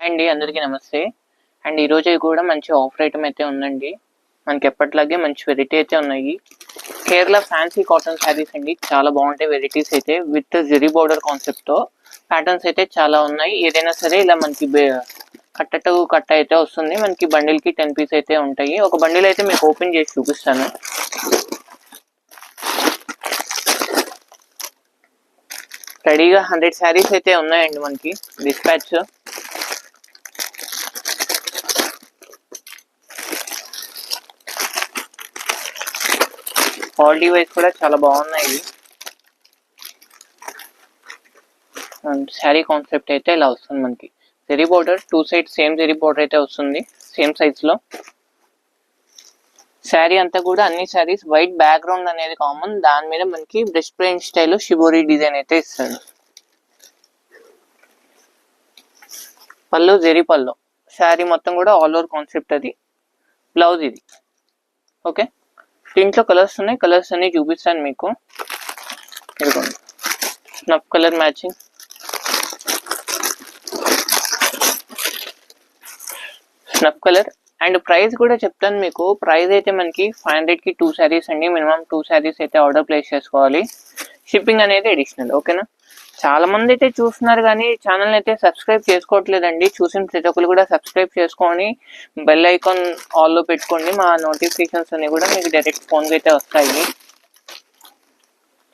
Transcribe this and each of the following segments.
అండి అందరికీ నమస్తే. అండ్ ఈరోజు కూడా మంచి ఆఫర్ ఐటమ్ అయితే ఉందండి. మనకి ఎప్పటిలాగే మంచి వెరైటీ అయితే ఉన్నాయి. కేరళ ఫ్యాన్సీ కాటన్ శారీస్ అండి, చాలా బాగుంటాయి వెరైటీస్ అయితే. విత్ జెరీ బోర్డర్ కాన్సెప్ట్ తో ప్యాటర్న్స్ అయితే చాలా ఉన్నాయి. ఏదైనా సరే ఇలా మనకి కట్ట టు కట్ట అయితే వస్తుంది. మనకి బండిల్ కి 10 పీస్ అయితే ఉంటాయి. ఒక బండిల్ అయితే మీకు ఓపెన్ చేసి చూపిస్తాను. రెడీగా 100 శారీస్ అయితే ఉన్నాయండి మనకి డిస్పాచ్. క్వాలిటీ వైజ్ కూడా చాలా బాగున్నాయి. శారీ కాన్సెప్ట్ అయితే ఇలా వస్తుంది మనకి. Zari border 2 side same zari border అయితే వస్తుంది, సేమ్ సైజ్ లో. శారీ అంతా కూడా అన్ని శారీస్ వైట్ బ్యాక్గ్రౌండ్ అనేది కామన్. దాని మీద మనకి brush paint style shibori design అయితే ఇస్తుంది. పళ్ళు జెరీ పళ్ళు. శారీ మొత్తం కూడా ఆల్ ఓవర్ కాన్సెప్ట్ అది. బ్లౌజ్ ఇది. ఓకే, దీంట్లో కలర్స్ ఉన్నాయి. కలర్స్ అన్ని చూపిస్తాను మీకు. ఇదిగోండి, snuff colour matching, snuff colour. And price కూడా చెప్తాను మీకు. ప్రైస్ అయితే మనకి 500 కి 2 శారీస్ అండి. మినిమం 2 శారీస్ అయితే ఆర్డర్ ప్లేస్ చేసుకోవాలి. షిప్పింగ్ అనేది అడిషనల్. ఓకేనా. చాలా మంది అయితే చూస్తున్నారు కానీ ఛానల్ అయితే సబ్స్క్రైబ్ చేసుకోవట్లేదండి. చూసిన ప్రతి ఒక్కరు కూడా సబ్స్క్రైబ్ చేసుకొని బెల్ ఐకాన్ ఆల్లో పెట్టుకోండి. మా నోటిఫికేషన్స్ అన్ని కూడా మీకు డైరెక్ట్ ఫోన్కి అయితే వస్తాయి.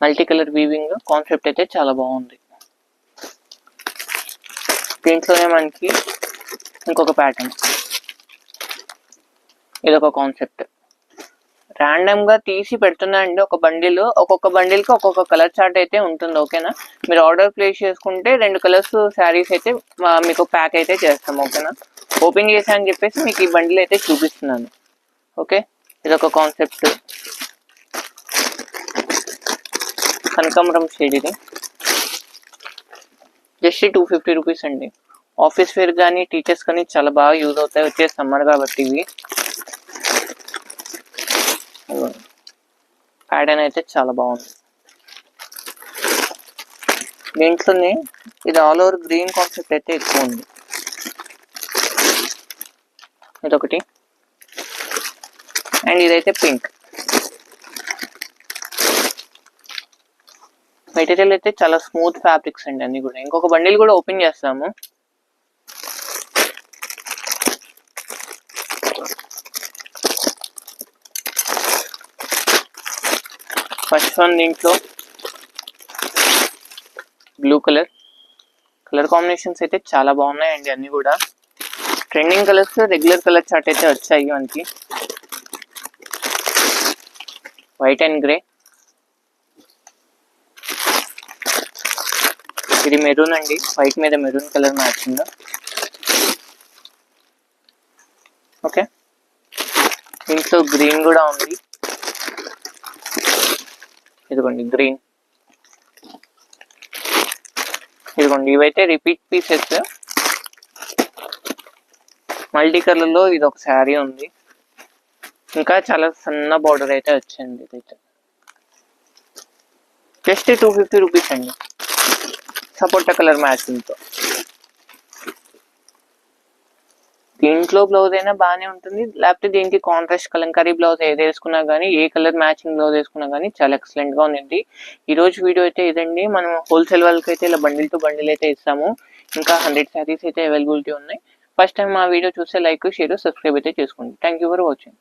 మల్టీ కలర్ వీవింగ్ కాన్సెప్ట్ అయితే చాలా బాగుంది. దీంట్లోనే మనకి ఇంకొక ప్యాటర్న్, ఇదొక కాన్సెప్ట్. ర్యాండమ్ గా తీసి పెడుతున్నా అండి. ఒక బండిల్, ఒక్కొక్క బండిల్ కి ఒక్కొక్క కలర్ చార్ట్ అయితే ఉంటుంది. ఓకేనా. మీరు ఆర్డర్ ప్లేస్ చేసుకుంటే 2 కలర్స్ శారీస్ అయితే మీకు ప్యాక్ అయితే చేస్తాం. ఓకేనా. ఓపెన్ చేసా అని చెప్పేసి మీకు ఈ బండిల్ అయితే చూపిస్తున్నాను. ఓకే, ఇదొక కాన్సెప్ట్. కనకాంబరం షేడ్ ఇది. జస్ట్ 250 రూపీస్ అండి. ఆఫీస్ వేర్ కానీ టీచర్స్ కానీ చాలా బాగా యూజ్ అవుతాయి. వచ్చే సమ్మర్ కాబట్టి ఇవి. ప్యాటర్న్ అయితే చాలా బాగుంది. దీంట్లోనే ఇది ఆల్ ఓవర్ గ్రీన్ కాన్సెప్ట్ అయితే ఎక్కువ ఉంది. ఇదొకటి. అండ్ ఇదైతే పింక్. మెటీరియల్ అయితే చాలా స్మూత్ ఫ్యాబ్రిక్స్ అండి అన్ని కూడా. ఇంకొక బండిల్ కూడా ఓపెన్ చేస్తాము. ఫస్ట్ వన్, దీంట్లో బ్లూ కలర్. కలర్ కాంబినేషన్స్ అయితే చాలా బాగున్నాయండి అన్ని కూడా. Trending colours, regular colour chart అయితే వచ్చాయి మనకి. White and grey. ఇది మెరూన్ అండి, వైట్ మీద మెరూన్ కలర్ మ్యాచింగ్. ఓకే, దీంట్లో గ్రీన్ కూడా ఉంది. ఇదిగోండి గ్రీన్. ఇదిగోండి, ఇవైతే రిపీట్ పీసెస్. మల్టీ కలర్ లో ఇది ఒక శారీ ఉంది. ఇంకా చాలా సన్న బార్డర్ అయితే వచ్చింది. ఇదైతే జస్ట్ 250 రూపీస్ అండి. సపోటా కలర్ మ్యాచింగ్ తో. దీంట్లో బ్లౌజ్ అయినా బాగానే ఉంటుంది, లేకపోతే దీనికి కాంట్రాస్ట్ కలంకారీ బ్లౌజ్ ఏది వేసుకున్నా కానీ, ఏ కలర్ మ్యాచింగ్ బ్లౌజ్ వేసుకున్నా కానీ చాలా ఎక్సలెంట్ గా ఉంది. ఈ రోజు వీడియో అయితే ఇదండి. మనం హోల్సేల్ వాళ్ళకి అయితే ఇలా బండిల్ టు బండిల్ అయితే ఇస్తాము. ఇంకా 100 శారీస్ అయితే అవైలబిలిటీ ఉన్నాయి. ఫస్ట్ టైం మా వీడియో చూస్తే లైక్, షేర్, సబ్స్క్రైబ్ అయితే చేసుకోండి. Thank you for watching.